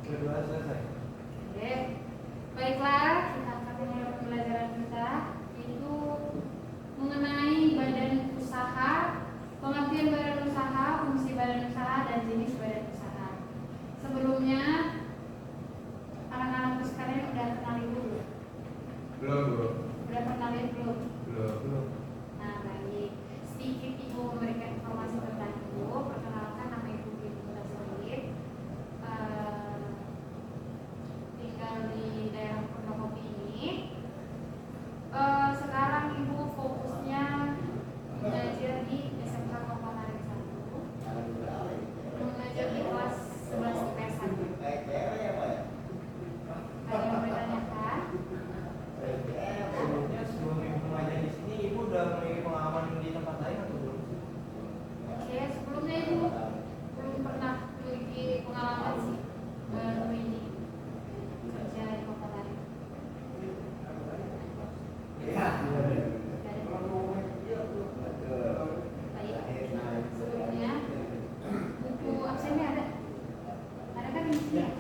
Kedua selesai. Oke. Baiklah, kita akan mulai pembelajaran kita, yaitu mengenai badan usaha, pengertian badan usaha, fungsi badan usaha, dan jenis badan usaha. Sebelumnya, anak-anakku sekalian udah kenal ibu belum? Belum. Udah pernah lihat belum? Belum. Nah, baik. Sedikit ibu memberikan informasi tentang ibu. Perkenalkan, nama ibu Binta Solid. Tinggal di daerah Pondokopi ini. Sekarang ibu fokusnya belajar di SMK Kota Tarik 1. Mengajar di kelas 11 IPS 1. Ada yang bertanyakan? Sebelum ibu mengajar di sini, ibu udah memiliki pengalaman di tempat lain atau belum? Oke, sebelumnya ibu belum pernah memiliki pengalaman sih baru ini kerja di Kota Tarik. Baik, sebelumnya buku absennya ada kan di sini ya?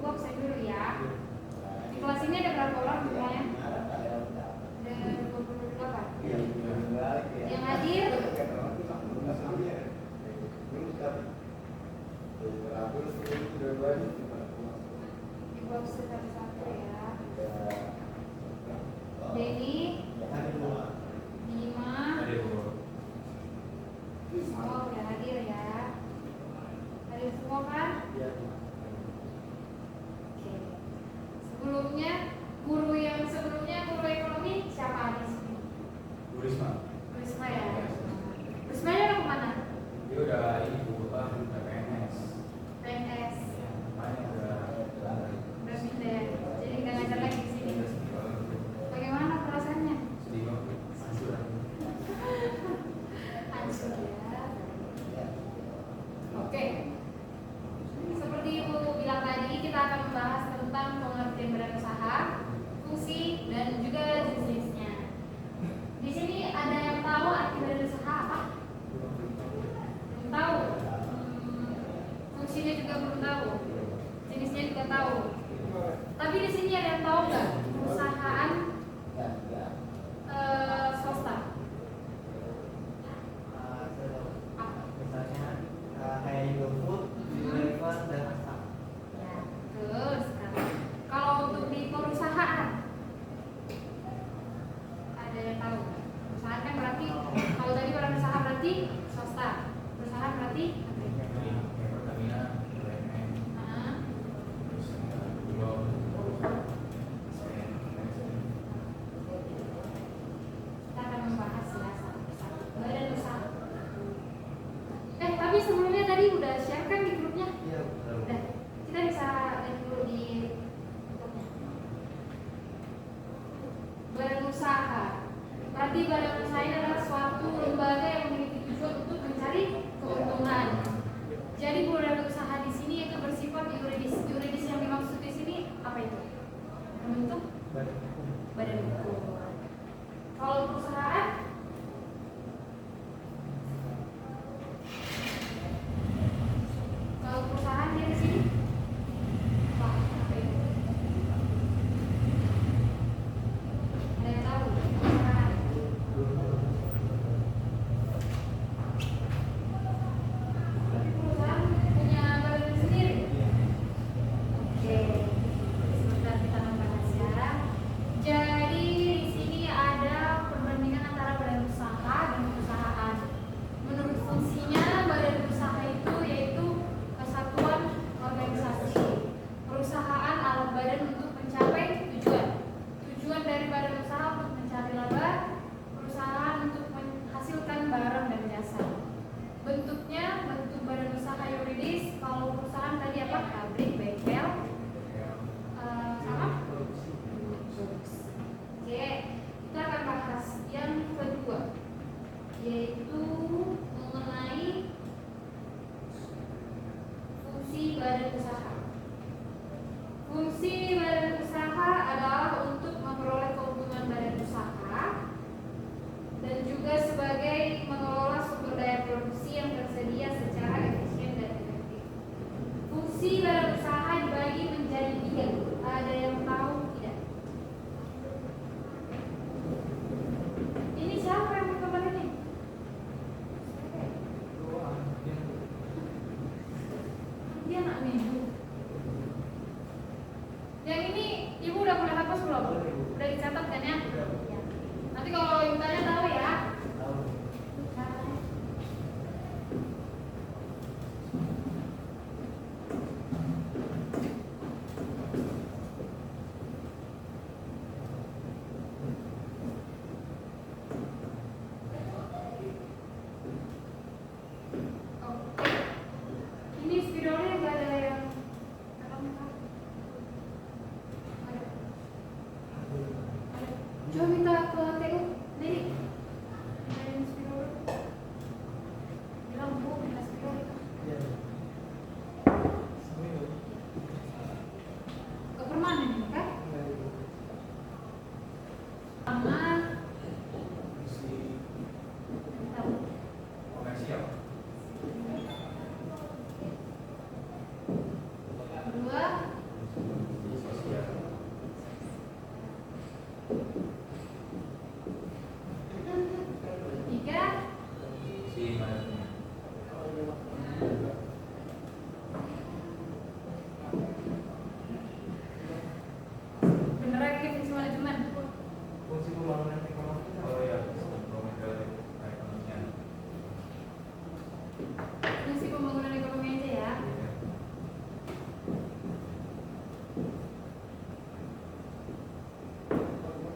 Bu absen dulu ya. Di kelas ini ada berapa orang semuanya? Ada 28. Yang hadir? Ibu absen satu ya. Denny, Bima, semua udah hadir ya. Hadir semua kan? Oke. Sebelumnya, guru yang sebelumnya guru ekonomi siapa di sini? Bu Risma. Bu Risma ya. Bu Risma nya kemana? Dia udah ini bu, udah PNS. PNS. Makanya udah Udah pindah ya. Jadi nggak ngajar lagi di sini. Bagaimana perasaannya? sedih banget. Hancur ya. Oke. Seperti ibu bilang tadi, kita akan membahas tentang pengertian badan usaha, fungsi, dan juga jenisnya. Di sini ada yang tahu arti badan usaha apa? Belum tahu. Fungsinya juga belum tahu. Jenisnya juga tahu. Tapi di sini ada yang tahu nggak perusahaan swasta? Misalnya kayak Indofood, Unilever, dan Astra. Ya, terus kalau untuk di perusahaan ada yang tahu? Perusahaan kan berarti kalau tadi badan usaha berarti swasta, perusahaan berarti Pertamina, BUMN, Nah, terus Bulog, kita akan membahas ya satu persatu badan usaha. Tapi sebelumnya tadi udah share kan di grupnya? Iya, betul. Udah, kita bisa lihat dulu di grupnya. Badan usaha. Berarti badan usaha ini adalah suatu lembaga yang memiliki tujuan untuk mencari keuntungan. Jadi badan usaha di sini itu bersifat yuridis. Yuridis yang dimaksud di sini apa itu? Membentuk badan hukum. Kalau perusahaan dia di sini apa itu? Ada yang tahu? Perusahaan. Tapi perusahaan punya badan sendiri. Oke, sebentar kita membahas ya. Jadi di Ibu. Yang ini Ibu udah boleh hapus belum? Udah dicatat kan ya? Ya. Nanti kalau Ibu tanya tahu ya. Tahu. Oke. Ini spidolnya nggak ada yang ada. Coba minta ke TU, Dedi. Mintain spidol. Bilang Bu, minta spidol itu. Iya. Seminggu. Ke permanen kan? Enggak Ibu. Sama Isi bentar. komersial. Kedua, Sosial. tiga, Si manajemen. bener lagi fungsi manajemen. Fungsi pembangunan ekonomi. Oh ya, perekonomian. Fungsi pembangunan ekonomi aja ya.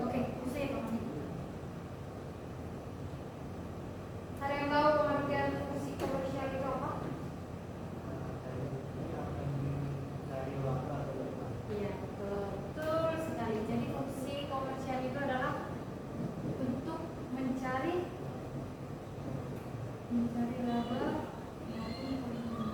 Oke, fungsi ekonomi. Ada yang tahu pengertian fungsi komersial itu apa? Iya, betul sekali. Jadi fungsi komersial itu adalah untuk mencari laba maupun keuntungan.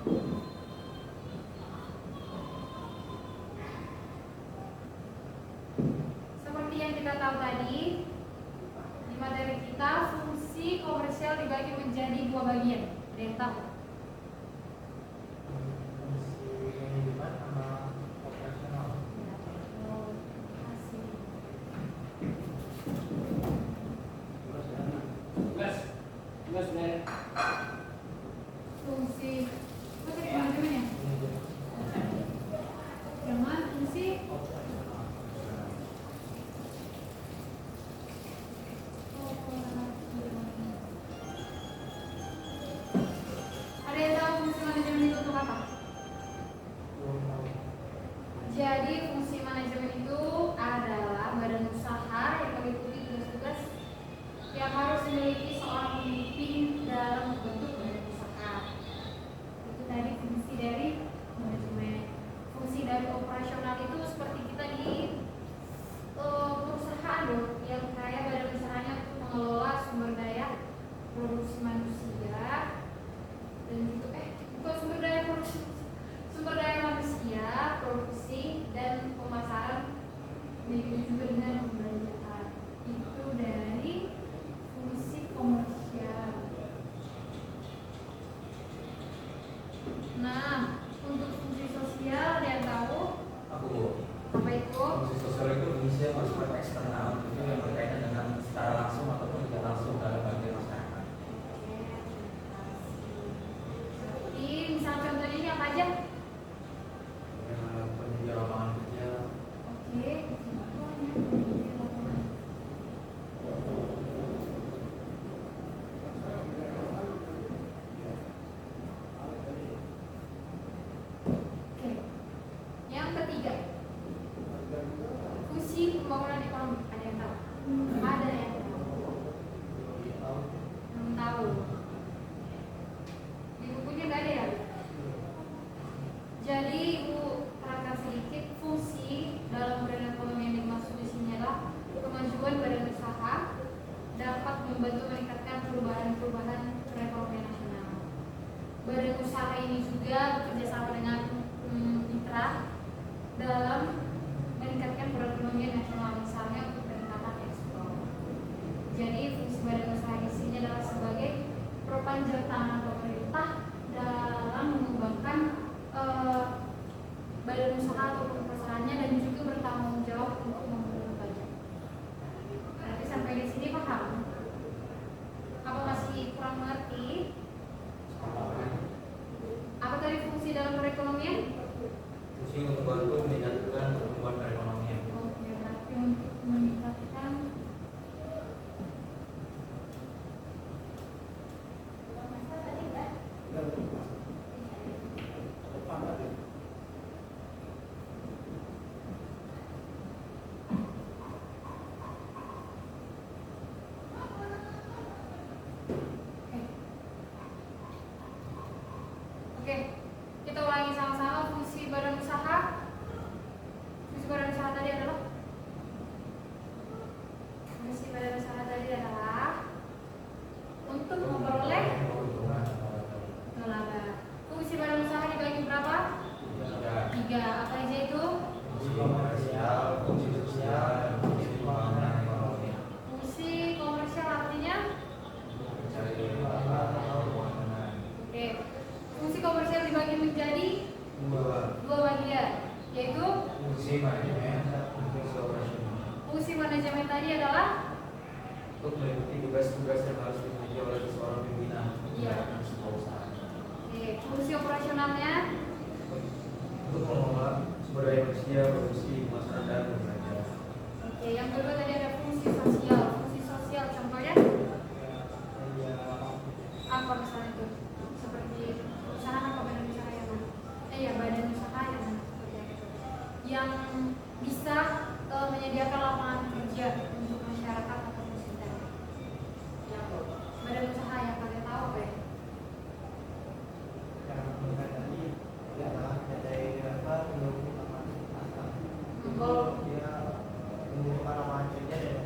Seperti yang kita tahu tadi di materi kita, fungsi komersial dibagi menjadi dua bagian. Ada yang tahu? Fungsi manajemen sama operasional. Ya, betul. Kasih. Fungsi apa tadi manajemen ya? Jangan fungsi ada yang tahu fungsi manajemen itu untuk apa? Jadi fungsi manajemen itu adalah badan usaha yang meliputi tugas-tugas yang harus dimiliki seorang pemimpin dalam membentuk badan usaha. Itu tadi fungsi dari manajemen. Fungsi dari operasional itu seperti kita di perusahaan dong, yang kayak badan usahanya untuk mengelola sumber daya produksi manusia dan gitu bukan sumber daya produksi, sumber daya manusia, produksi dan pemasaran, begitu juga dengan pembelanjaan. Itu dari fungsi komersial. Nah, untuk fungsi sosial ada yang tahu Aku apa itu? fungsi sosial itu fungsi yang bersifat eksternal, itu yang berkaitan dengan secara langsung ataupun tidak langsung dalam bagian masyarakat. Seperti misal contohnya ini apa aja? Penyedia lapangan kerja, Oke, contohnya penyedia lapangan. Oke, yang ketiga, fungsi pembangunan ekonomi. Ada yang tahu? Ada yang tahu? Belum tahu. Di bukunya nggak ada ya? Jadi Ibu terangkan sedikit fungsi dalam badan ekonomi yang dimaksud di sini adalah kemajuan badan usaha dapat membantu meningkatkan perubahan-perubahan perekonomian nasional. Badan usaha ini juga bekerja sama dengan mitra dalam meningkatkan perekonomian nasional, misalnya untuk peningkatan ekspor. Jadi fungsi badan usaha di sini adalah sebagai perpanjang tangan pemerintah dalam mengembangkan badan usaha ataupun perusahaannya dan juga bertanggung jawab untuk memungut pajak. Berarti sampai di sini paham? Apa masih kurang mengerti? Apa tadi fungsi fungsi untuk membantu meningkatkan pertumbuhan perekonomian. Oke, berarti untuk meningkatkan Oke, kita ulangi sama-sama fungsi badan usaha. Fungsi badan usaha tadi adalah untuk memperoleh laba. Fungsi badan usaha dibagi berapa? 3. Apa aja itu? Fungsi komersial, fungsi sosial, dan fungsi pembangunan ekonomi. Fungsi komersial artinya? Mencari laba atau keuangan. Oke. Fungsi komersial dibagi menjadi 2 bagian, yaitu Fungsi manajemen dan fungsi operasional. fungsi manajemen tadi adalah Untuk meliputi tugas-tugas yang harus dimiliki oleh seorang pimpinan menjalankan sebuah usaha. fungsi operasionalnya. Untuk mengelola sumber daya manusia, produksi, pemasaran, dan pembelanjaan. Oke, yang kedua tadi ada fungsi sosial. Fungsi sosial contohnya apa misalnya itu? Seperti usaha apa badan usaha yang mana? Ya badan usaha yang mana? Seperti apa itu? Yang bisa menyediakan lapangan kerja untuk masyarakat atau kita. Badan usaha yang kalian tahu apa ya? Yang bukan tadi adalah dari apa pembentukan Kalau dia pembentukan lapangan kerja dan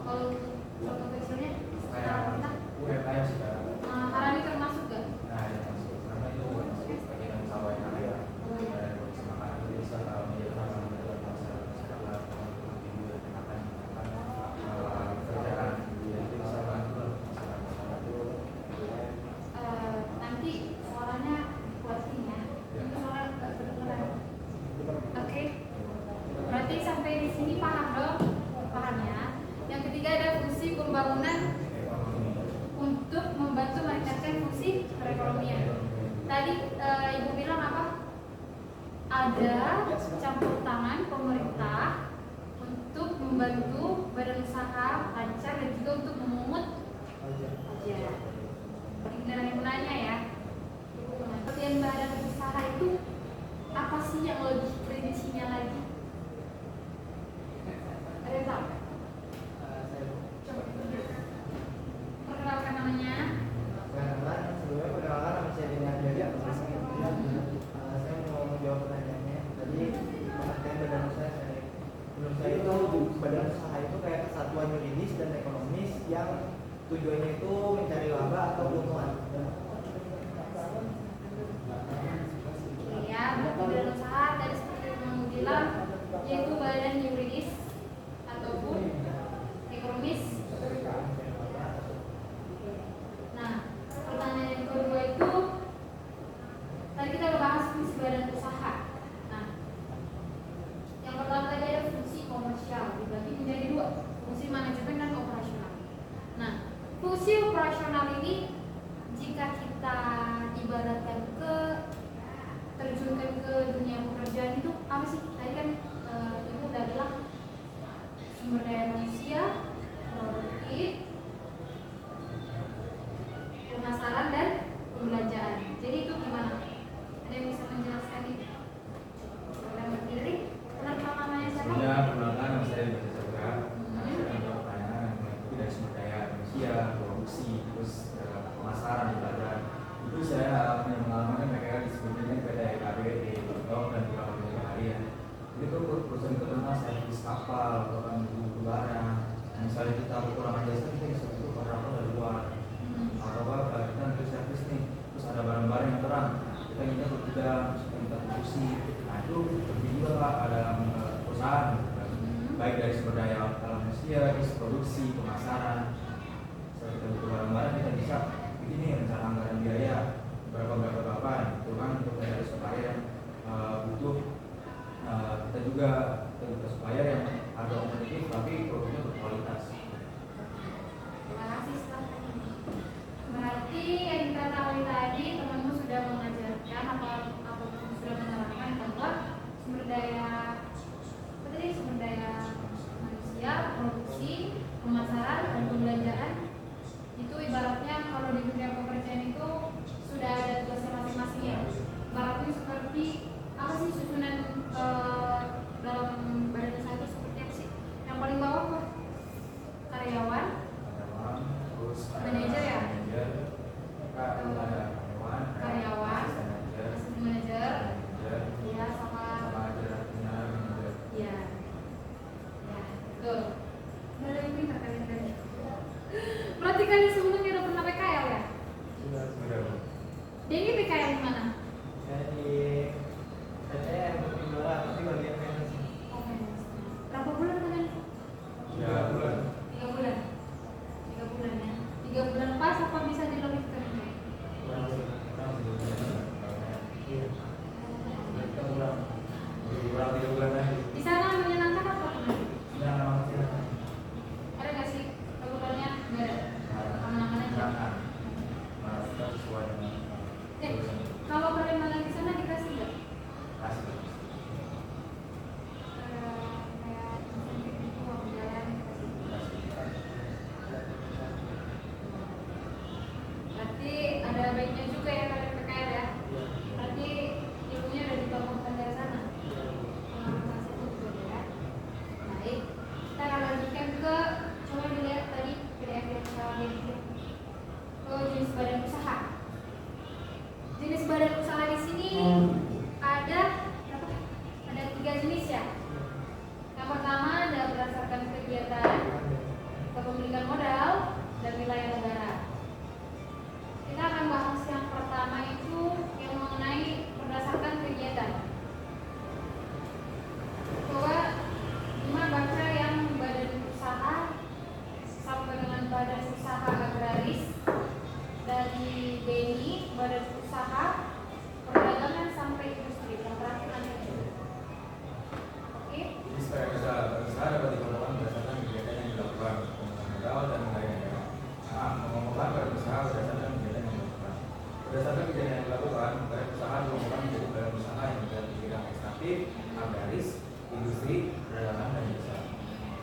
kalau contoh kecilnya Kayak kita UMKM sekarang. Harani termasuk gak? Nah, itu masuk. Karena itu masuk bagian sawah yang ada. Dan produksi makanan itu bisa menyediakan lapangan masyarakat makan pekerjaan. Jadi itu bisa bantu masyarakat. Nanti suaranya kuatin ya. Itu suara gak kedengeran. Oke. Berarti sampai di sini paham dong? Paham ya. Yang ketiga ada fungsi pembangunan untuk membantu meningkatkan fungsi perekonomian. Tadi Ibu bilang apa? Ada campur tangan pemerintah untuk membantu badan usaha lancar dan juga untuk memungut pajak. Ini menanya ya. Bagian badan usaha itu apa sih yang lebih prinsipnya lagi? Ada yang tahu? Coba. Perkenalkan namanya. perkenalan sebelumnya perkenalan nama saya Dinian Jaya. Saya mau menjawab pertanyaannya tadi pengertian badan usaha. Menurut saya itu badan usaha itu kayak kesatuan yuridis dan ekonomis yang tujuannya itu mencari laba atau keuntungan. Ya, berarti badan usaha tadi seperti yang Mama bilang yaitu badan yuridis ataupun ekonomis. Nah, pertanyaan yang kedua itu tadi kita udah bahas fungsi badan usaha. Nah, yang pertama tadi ada fungsi komersial dibagi menjadi 2, fungsi manajemen dan operasional. Nah, fungsi operasional ini jika kita ibaratkan terjunkan ke dunia pekerjaan itu apa sih? Tadi kan Ibu udah bilang sumber daya manusia, produktif, pemasaran dan pembelanjaan. Jadi itu gimana? Ada yang bisa menjelaskan ini? Boleh berdiri? Kenal namanya siapa? Sebelumnya perkenalkan nama saya Baca Chandra. Saya akan jawab pertanyaan yang meliputi dari sumber daya manusia, produksi, terus pemasaran, pembelajaran. Itu saya punya pengalaman mereka di sebelumnya PT EKB di Bogor dan juga beberapa hari ya. Itu perusahaan itu tentang servis kapal atau kan barang. Misalnya kita kekurangan jasa kita bisa butuh kontraktor dari luar. Atau apa kita untuk servis nih, terus ada barang-barang yang terang kita ingin bergudang, kita minta produksi. Nah itu lebih juga Pak, ada perusahaan baik dari sumber daya manusia, terus produksi, pemasaran. Setelah kita butuh barang-barang kita bisa begini rencana anggaran biaya berapa itu kan untuk dari supplier butuh kita juga butuh supplier yang harga kompetitif tapi produknya berkualitas. Terima kasih Ustaz. Berarti yang kita tahu tadi temanmu sudah mengajarkan apa sudah menerangkan industri, perdagangan, dan jasa.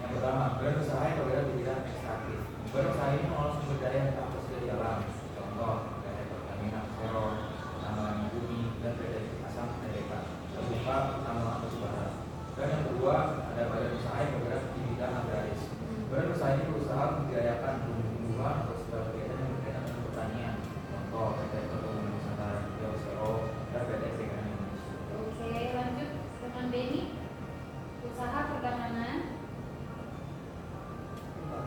Yang pertama, badan usaha yang bergerak di bidang ekstraktif. Badan usaha ini mengolah sumber daya yang tak fosil di alam. Contoh, PT Pertamina Persero, Tambang Bumi, dan PT Asam Tbk, terbuka tambang batubara. Dan yang kedua, ada badan usaha yang bergerak di bidang agraris. Badan usaha ini berusaha membiayakan tumbuhan atau segala kegiatan yang berkaitan dengan pertanian. Contoh, PT Perkebunan Nusantara Riau Sero, dan PT Perikanan Indonesia. Oke, lanjut dengan Beni. Usaha perdagangan.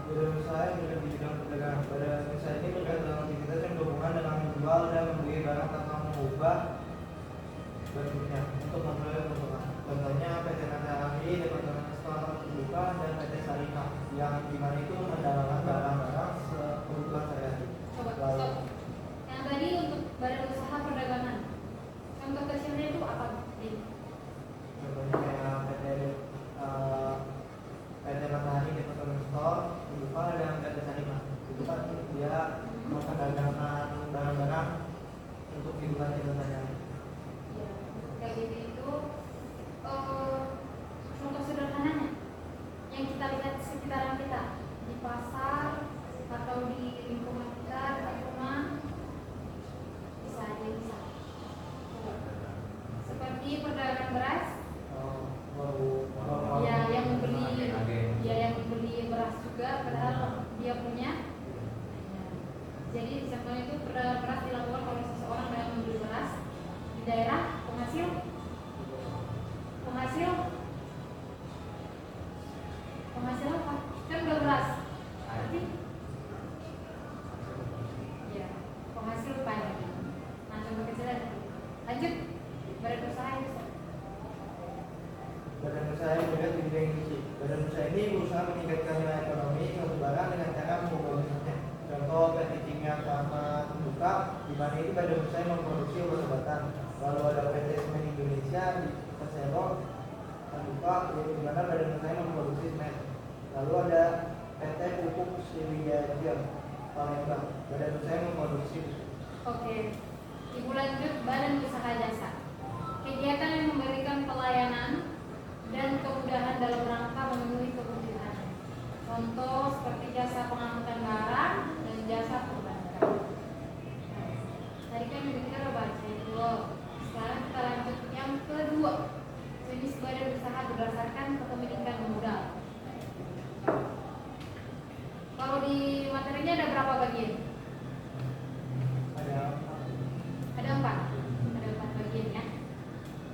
Badan usaha yang bergerak di bidang perdagangan. Badan usaha ini bergerak dalam aktivitas yang berhubungan dengan menjual dan membeli barang tanpa mengubah bentuknya untuk memperoleh keuntungan. Contohnya PT Natarahi, Departemen Ekspor Terbuka, dan PT Sarina yang dimana itu mendapatkan barang-barang kebutuhan sehari-hari. Coba stop. Yang tadi untuk badan usaha perdagangan. Contoh kecilnya itu apa? Beni? Contohnya kayak PT Matahari, Departemen Store Terbuka, dan PT Sarina. Itu kan dia memperdagangkan barang-barang untuk kehidupan sehari-hari. Ya, kayak gitu itu contoh sederhananya yang kita lihat di sekitaran kita di pasar atau di lingkungan kita dekat rumah bisa aja bisa. Coba. Seperti perdagangan beras, ya yang membeli beras juga padahal dia punya. Jadi contohnya itu perdagangan beras dilakukan oleh seseorang yang membeli beras di daerah penghasil apa? Kan udah beras. Berarti ya, penghasil padi. Nah, contoh kecilnya itu. Lanjut. Badan usaha itu. Badan usaha yang bergerak di bidang industri. Badan usaha ini berusaha meningkatkan nilai ekonomi suatu barang dengan cara mengubah bentuknya. Contoh PT Kimia Pharma Terbuka, di mana itu badan usaha yang memproduksi obat-obatan. Lalu ada PT Semen Indonesia di Persero Terbuka, di mana badan usaha yang memproduksi semen. Lalu ada PT Pupuk Sriwijaya Palembang, badan usaha yang memproduksi. Oke. Ibu lanjut badan usaha jasa. Kegiatan yang memberikan pelayanan dan kemudahan dalam rangka memenuhi kebutuhan. Contoh seperti jasa pengangkutan barang dan jasa perbankan. Tadi kan kita udah baca itu loh. Sekarang kita lanjut yang kedua. Jenis badan usaha berdasarkan kepemilikan modal. Kalau di materinya ada berapa bagian? Ada empat bagian ya.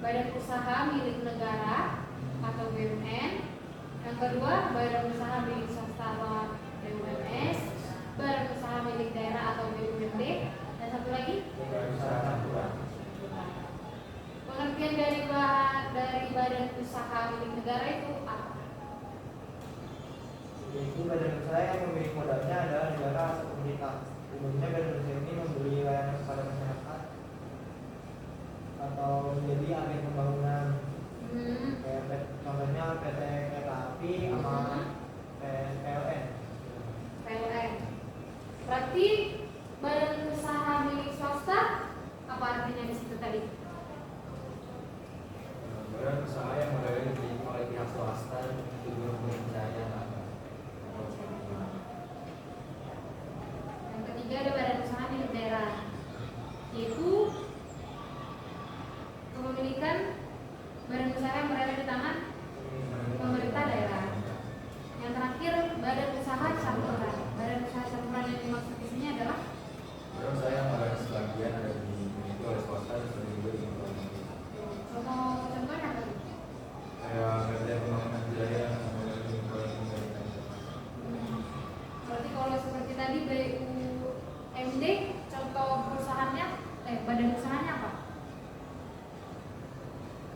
Badan usaha milik negara atau BUMN. Yang kedua, badan usaha milik swasta atau BUMS. Badan usaha milik daerah atau BUMD. Dan satu lagi, Badan usaha campuran. pengertian dari badan usaha milik negara itu apa? Yaitu badan usaha yang memiliki modalnya adalah negara atau pemerintah. Umumnya badan usaha ini memberi layanan kepada masyarakat atau menjadi agen pembangunan. Kayak contohnya PT Kereta Api sama PLN. Berarti badan usaha milik swasta apa artinya di situ tadi? Badan usaha yang modalnya dimiliki oleh pihak swasta dan tujuan pencahayaan apa? Yang ketiga ada badan usaha milik daerah, yaitu kepemilikan badan usaha yang berada di tangan pemerintah daerah. Yang terakhir badan usaha campuran. Badan usaha campuran yang dimaksud di sini adalah Badan usaha yang modalnya sebagian ada dimiliki oleh swasta dan sebagian juga dimiliki oleh pemerintah. contohnya apa? Kayak PT Pembangunan Jaya modalnya dimiliki oleh pemerintah. Berarti kalau seperti tadi BUMD, contoh perusahaannya, badan usahanya apa?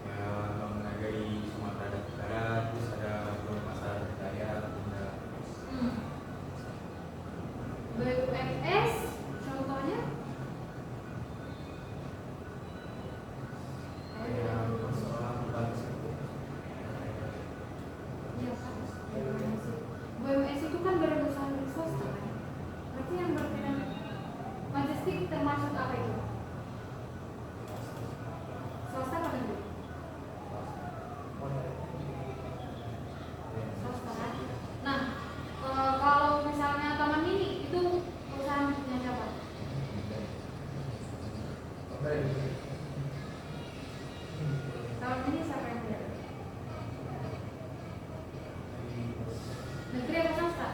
Ya, menagai Sumatera Utara, terus ada Pasar Jaya, ada selama ini siapa yang punya? Negeri apa swasta?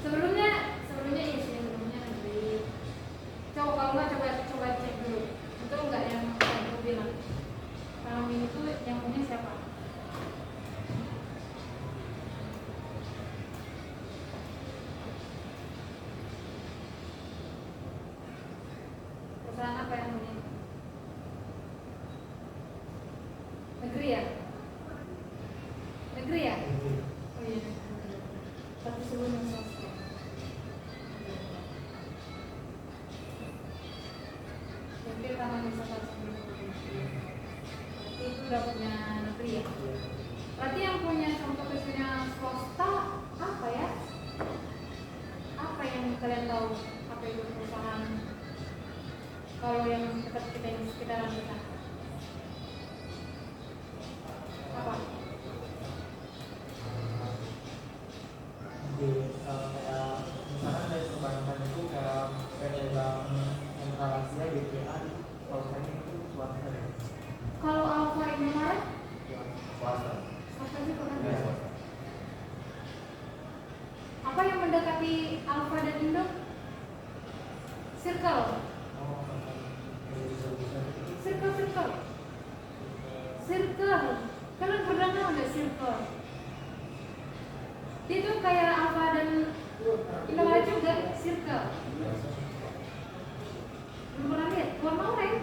Sebelumnya ya sebelumnya negeri. Coba kalau nggak coba cek dulu. Betul nggak yang aku bilang? Kalau itu yang punya siapa? Perusahaan apa yang punya? Negeri ya? Negeri ya? Oh iya. Tapi sebelumnya swasta. Jadi taman wisata sebelum itu udah punya negeri ya? Berarti yang punya contoh kecilnya swasta apa ya? Apa yang kalian tahu? Apa itu perusahaan? Kalau yang dekat kita ini sekitaran kita apa? Kayak misalkan dari perbankan itu kayak PT Bank Sentral Asia BCA kalau saya itu swasta ya. Kalau Alfa Indomaret Swasta. swasta juga kan? Ya, swasta. Apa yang mendekati Alfa dan Indo? Circle. Circle. Kalian pernah nggak ada Circle? Dia tuh kayak Alfa dan Indomaret juga Circle. Belum pernah lihat? Warna oranye.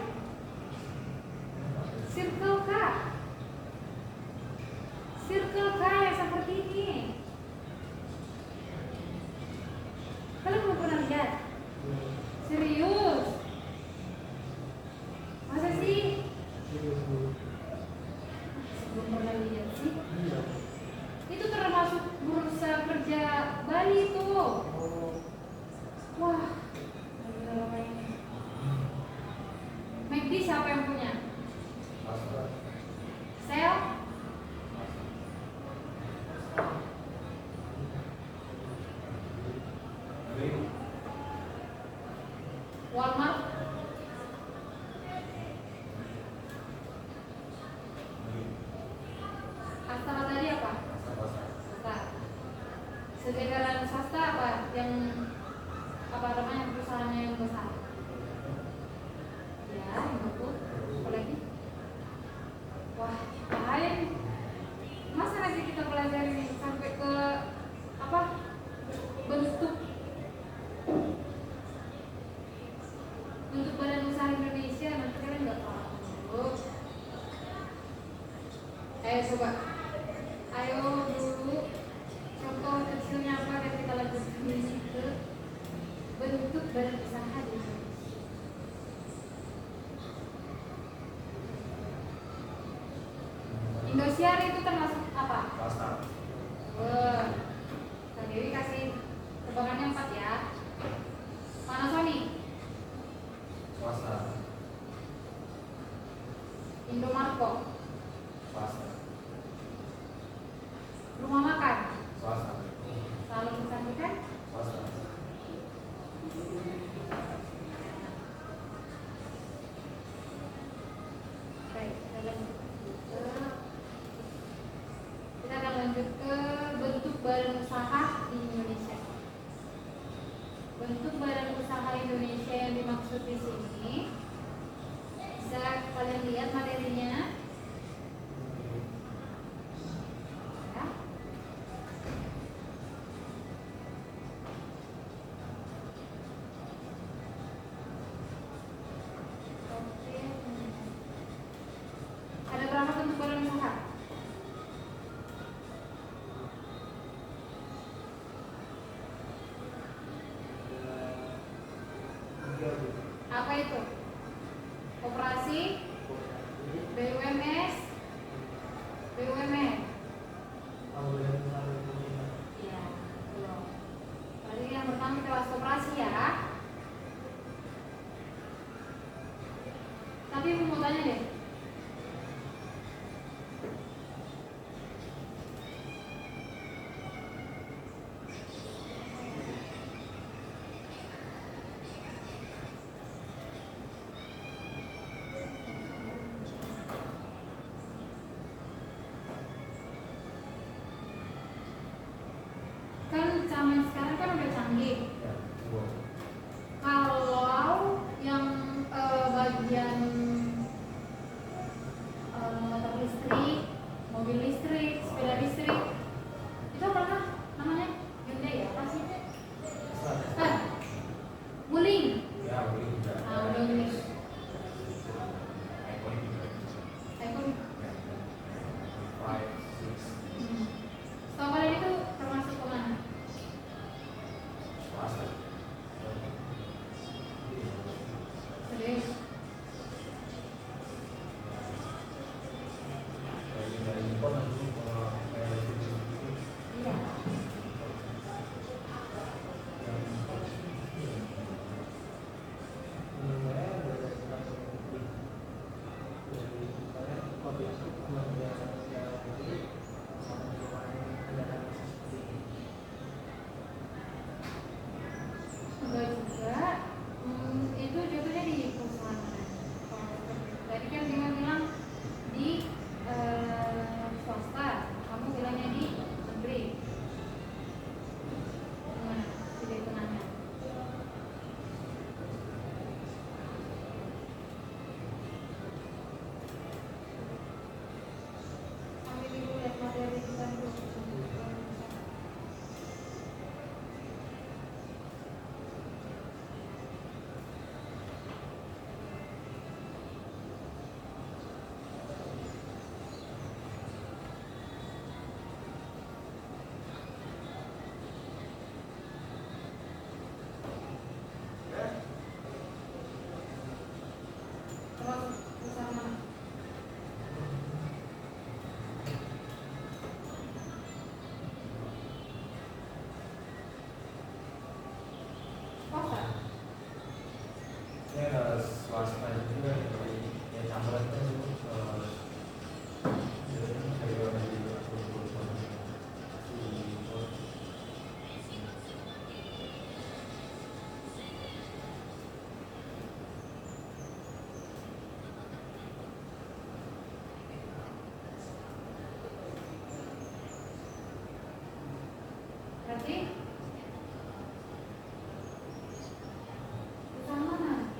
Circle K. Circle K yang seperti ini. Kalian belum pernah lihat? Serius? Masa sih? Belum pernah lihat sih? Itu termasuk bursa kerja Bali tuh. Wah, lama ini. McD siapa yang punya? Sel? Walmart? Astana tadi apa? Swasta. Sejajaran swasta apa? Yang apa namanya perusahaannya yang besar? Ya, yang betul. Apa lagi? Wah, lain. Masa nanti kita pelajari sampai ke apa? Bentuk badan usaha Indonesia, nanti kalian nggak tahu. Ayo coba, ayo dulu contoh kecilnya apa dan kita lanjutkan ke bentuk badan usaha di Indonesia. Indosiar itu termasuk apa? Swasta. Kak Dewi kasih tebakannya 4 ya. Panasonic, Swasta. Indomarko, Swasta. rumah makan, Swasta. salon kecantikan, Swasta. baik, kita akan lanjut ke bentuk badan usaha di Indonesia. Bentuk badan usaha Indonesia yang dimaksud di sini bisa kalian lihat materinya. Ya. Oke. Ada berapa bentuk badan usaha? Apa itu? Koperasi, BUMS, BUMN. Iya, belum. Tadi yang pertama kita bahas koperasi ya. Tapi aku mau tanya deh. swasta juga dari ya campuran itu dari luar negeri juga. Berarti usaha mana?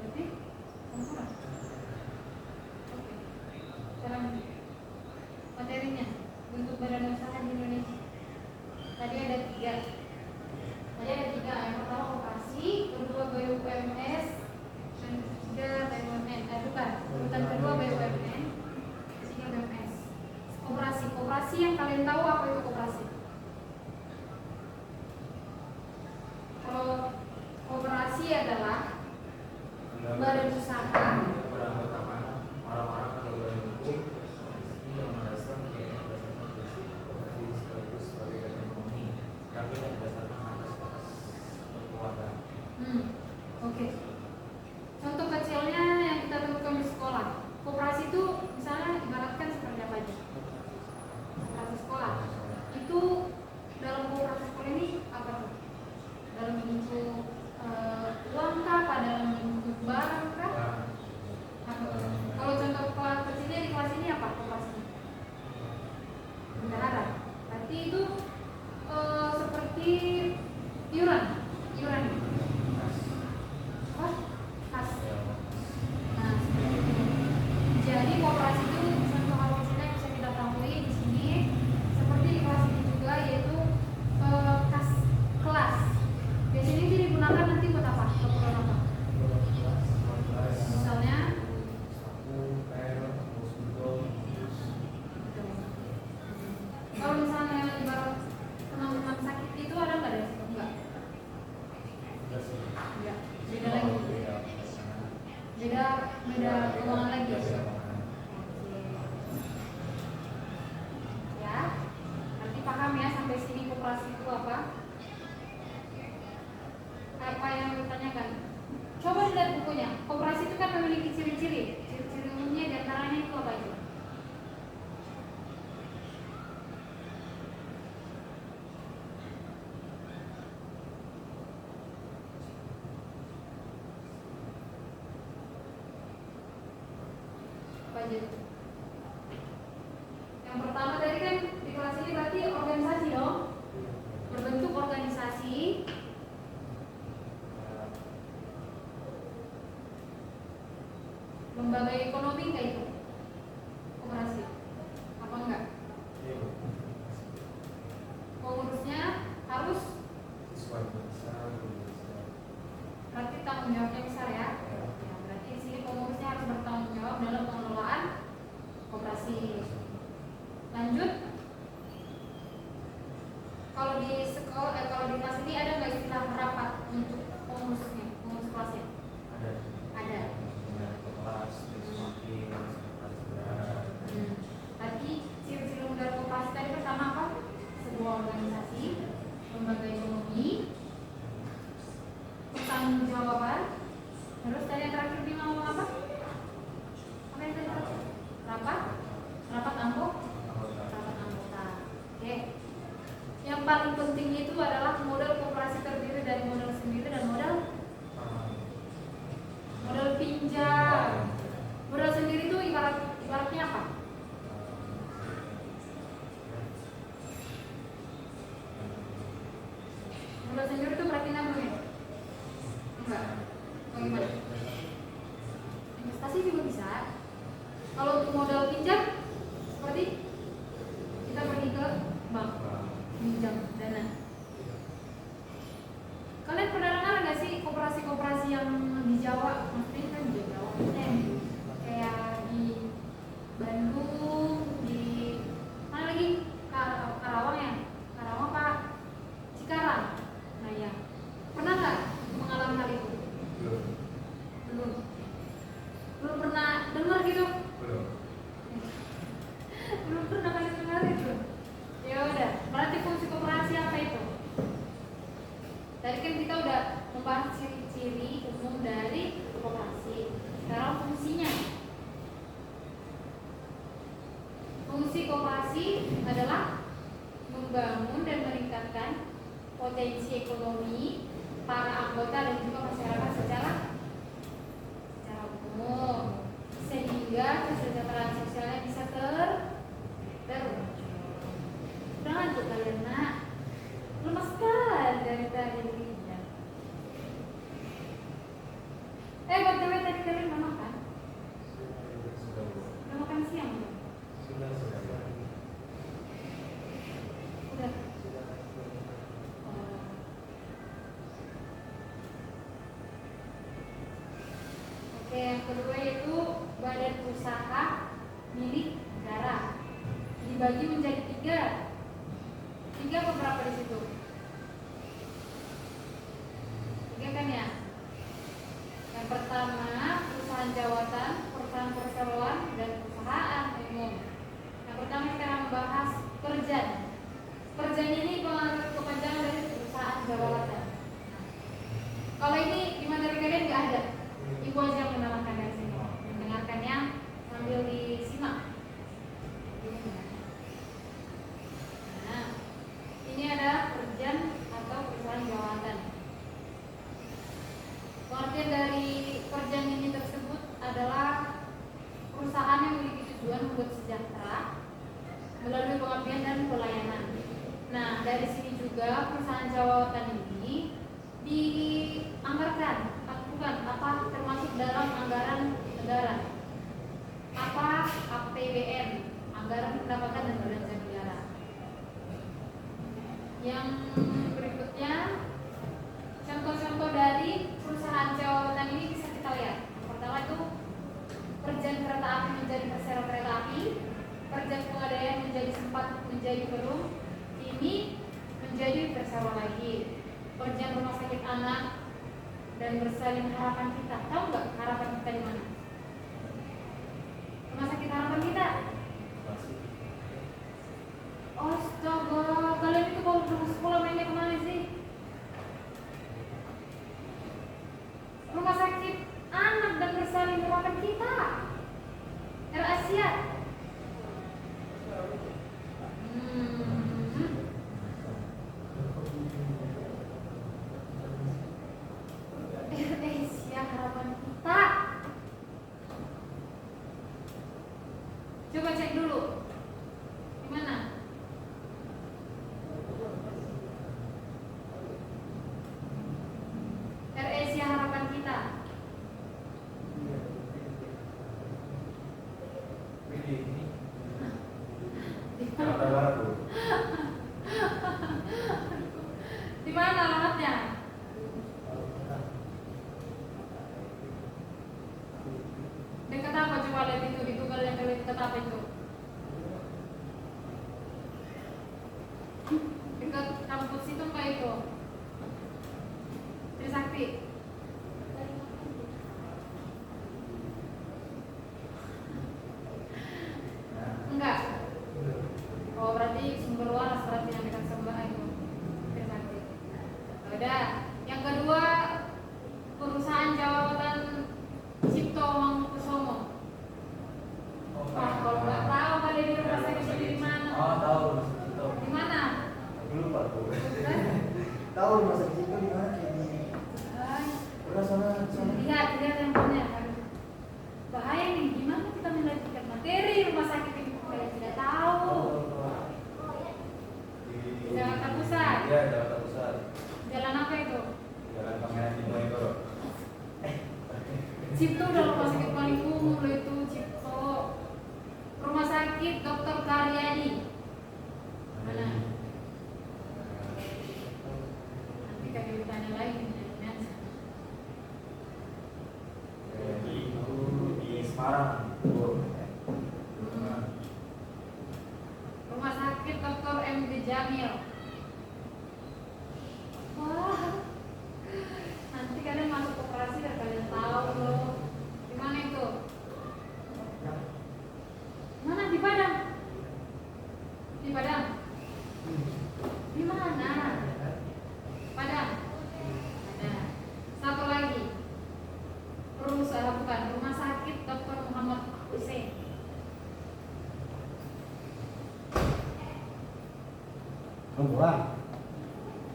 Berarti campuran. Oke. Sekarang materinya bentuk badan usaha di Indonesia. Tadi ada tiga. Yang pertama koperasi, kedua BUMS, dan ketiga BUMN. Bukan. Urutan kedua BUMN, ketiga BUMS. Koperasi yang kalian tahu apa itu koperasi? Kalau koperasi adalah badan usaha Beranggota mana? Orang-orang kalau berhukum ini yang mendasar sekaligus sebagai ekonomi, tapi yang berdasarkan atas kekuatan. Oke. Contoh kecilnya yang kita temukan di sekolah. Koperasi itu misalnya ibaratkan seperti apa aja? Koperasi sekolah. Itu dalam koperasi sekolah ini apa tuh? Dalam bentuk uang kah? Dalam bentuk barang kah? Apa? Kalau contoh kelas kecilnya di kelas ini apa koperasinya? Bendahara. Berarti itu seperti iuran. Apa? Kas. Nah, seperti itu. Jadi koperasi itu contoh hal kecilnya yang bisa kita ketahui di sini seperti di kelas ini juga, yaitu kas kelas. Biasanya ini digunakan nanti buat apa? Keperluan apa? Misalnya kalau misalnya ibarat teman-teman sakit itu ada nggak dari situ? Enggak. Enggak. Beda lagi. Beda keuangan lagi. Ya. Nanti paham ya sampai sini koperasi itu apa? Apa yang ditanyakan? Coba lihat bukunya. Koperasi itu kan memiliki ciri-ciri. Ciri-ciri umumnya diantaranya itu apa itu? Apa aja itu? Yang pertama tadi kan di kelas ini berarti organisasi dong. Berbentuk organisasi. Lembaga ekonomi kayak itu. Koperasi. Apa enggak? Pengurusnya harus berarti tanggung jawabnya besar ya. Ya, berarti di sini pengurusnya harus bertanggung jawab dalam pengelolaan koperasi. Lanjut. Kalau di sekolah, kalau di kelas ini ada nggak istilah rapat untuk pengurusnya, pengurus kelasnya? Ada. Tadi ciri-ciri modal koperasi tadi pertama apa? Sebuah organisasi, lembaga ekonomi, pertanggungjawaban. Terus tadi yang terakhir dia ngomong apa? Apa yang terakhir? Rapat anggota. Oke. Yang paling penting itu adalah modal koperasi terdiri dari modal sendiri dan modal pinjam. Modal sendiri itu ibaratnya apa? Modal sendiri itu berarti nabung ya? Enggak. Bagaimana? Investasi juga bisa. Kalau untuk modal pinjam, seperti kita pergi ke bank, pinjam dana. Kalian pernah dengar nggak sih koperasi-koperasi yang di Jawa? Maksudnya kan di Jawa, kayak di Bandung, di mana lagi? Karawang ya? Karawang Pak? Cikarang. potensi ekonomi para anggota dan juga masyarakat secara umum, sehingga kesejahteraan sosialnya bisa terwujud. Udah ngantuk kalian nak? Lemas kan dari tadi ya. BTW tadi kalian udah makan? Udah makan siang belum? Sudah. Udah. Oke, yang kedua yaitu badan usaha milik negara. Dibagi menjadi tiga apa berapa di situ? Tiga kan ya? Yang pertama perusahaan jawatan, perusahaan perseroan, dan perusahaan umum. Yang pertama kita akan membahas Perjan. Perjan ini kepanjangan dari perusahaan jawatan. Kalau ini di materi kalian nggak ada, ibu aja yang menambahkan dari sini. Mendengarkannya sambil disimak. Nah, ini ada Perjan atau perusahaan jawatan. Pengertian dari Perjan ini tersebut adalah perusahaan yang memiliki tujuan membuat sejahtera melalui pengabdian dan pelayanan. Nah, dari sini juga perusahaan jawatan ini dianggarkan, bukan apa termasuk dalam anggaran negara. Apa APBN, anggaran pendapatan dan belanja negara. Yang berikutnya contoh-contoh dari perusahaan jawatan ini bisa kita lihat. Yang pertama itu Perjan Kereta Api menjadi Persero Kereta Api, Perjan Pegadaian menjadi Sempat menjadi Perum, ini menjadi Persero lagi. Perjan Rumah Sakit Anak dan Bersalin Harapan Kita. Tahu nggak harapan kita di mana? Rumah Sakit Harapan Kita. Astaga, kalian itu kalau belum sekolah mainnya kemana sih? Rumah Sakit Anak dan Bersalin Harapan Kita, Air Asia. Air Asia Harapan Kita. Coba cek dulu. Di mana? Air Asia Harapan Kita. Jakarta Barat Bu. Di mana alamatnya? Dekat apa coba lihat itu di Google yang dekat apa itu? Dekat kampus itu apa itu? Trisakti. Enggak. Oh berarti sumber waras berarti yang dekat sebelah itu. Trisakti. Udah. Yang kedua perusahaan jawatan Cipto Mangunkusumo. Wah kalau nggak tahu kalian di rumah sakit itu di mana? Oh tahu Rumah Sakit Cipto. Di mana? Aku lupa tuh. Tahu Rumah Sakit itu di mana? Kayak di udah sana. Lihat handphonenya kan. Bahaya nih, gimana kita melanjutkan materi rumah sakit ini kalian tidak tahu. Jakarta Pusat. Iya Jakarta Pusat. Jalan apa itu? Jalan Pangeran Diponegoro. Cipto udah rumah sakit paling umum loh itu Cipto. Rumah sakit Dr. Karyadi. Mana? Nanti kalian bertanya lagi. Itu di Semarang. Bu. Rumah sakit Dr. MD Jamil. Wah, nanti kalian masuk operasi dan kalian tahu loh. Di mana itu? Mana di Padang? Di Padang? Di mana? Padang. Ada. Satu lagi. Rumah sakit Dr. Muhammad Hussein. Murah.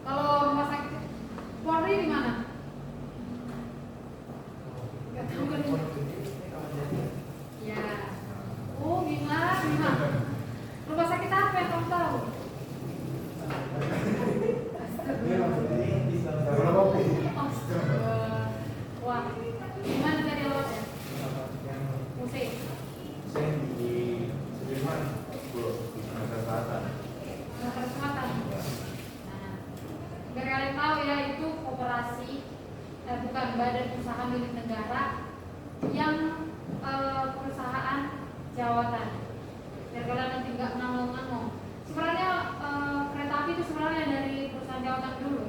Kalau Ardi di mana? Gak tahu kan? Ya. Oh, Bima. Rumah sakit apa yang kamu tahu? Astaga. Wah, gimana tadi awalnya? Musik. Saya di Sudirman, di Sumatera Selatan. Sumatera Selatan. Nah, biar kalian tahu ya, itu koperasi, bukan badan usaha milik negara yang perusahaan jawatan. Biar kalian nanti nggak ngomong-ngomong. Sebenarnya kereta api itu sebenarnya dari perusahaan jawatan dulu.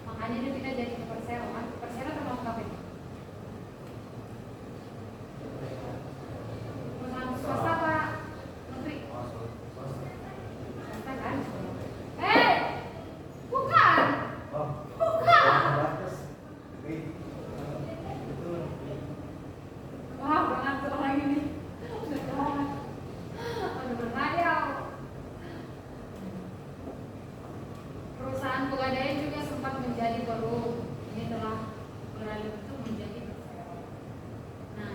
Makanya dia pindah jadi ke Persero kan. Persero termasuk apa itu? Perusahaan swasta Pak Menteri. Swasta kan? Bukan. Wah, berat tuh orang ini. Aduh, berhayal. Perusahaan Pegadaian juga sempat menjadi Perum. Ini telah beralih bentuk menjadi Persero. Nah,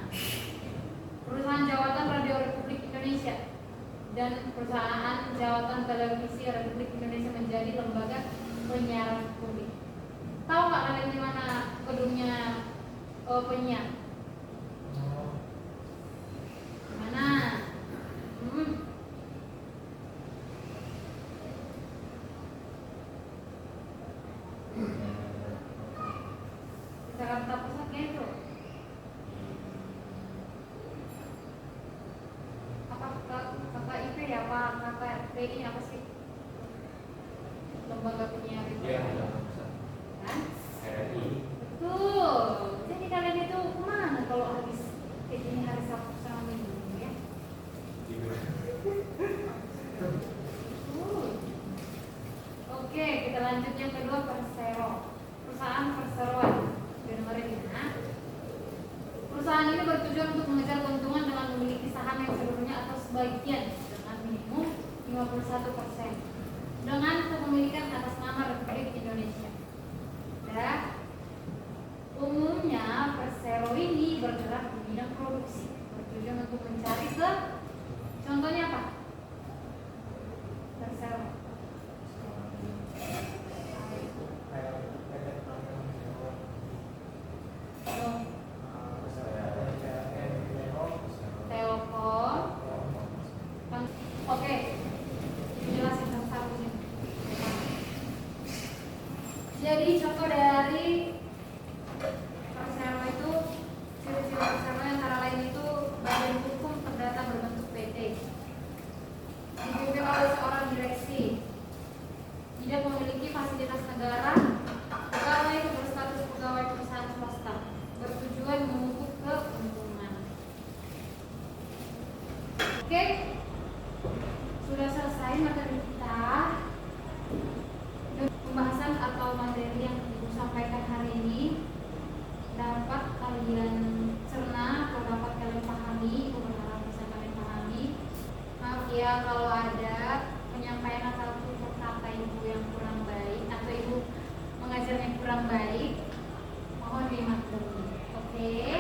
perusahaan jawatan Radio Republik Indonesia dan perusahaan jawatan televisi Republik Indonesia menjadi lembaga penyiaran publik. Tahu nggak kalian di mana gedungnya penyiar? Mana? Jakarta Pusat kayak itu. Apa KKIP ya Pak? KKPI apa sih? Lembaga penyiar itu. Iya, Kan? RRI. Betul. Jadi kalian itu kemana kalau habis kayak gini hari Sabtu sama Minggu ya? Oke, kita lanjut yang kedua, Persero. Perusahaan perseroan. Dengerin ya. Perusahaan ini bertujuan untuk mengejar keuntungan dengan memiliki saham yang seluruhnya atau sebagian dengan minimum 51% dengan kepemilikan atas nama Republik Indonesia. Dan umumnya Persero ini bergerak di bidang produksi, bertujuan untuk mencari ke contohnya apa? Persero. Telkom. Oke, jelasin satu-satu sini. Jadi contoh dari Persero itu, ciri-ciri Persero yang antara lain itu badan hukum terdata berbentuk PT, dipimpin oleh seorang direksi, tidak memiliki fasilitas negara, pegawai itu berstatus pegawai perusahaan swasta, bertujuan mengukur keuntungan. Oke, sudah selesai materi kita. Pembahasan atau materi yang ibu sampaikan hari ini dapat kalian cerna atau dapat kalian pahami. Ibu berharap bisa kalian pahami. Maaf ya kalau ada penyampaian atau tutur kata ibu yang kurang baik atau ibu mengajarnya kurang baik, mohon dimaklumi. Oke.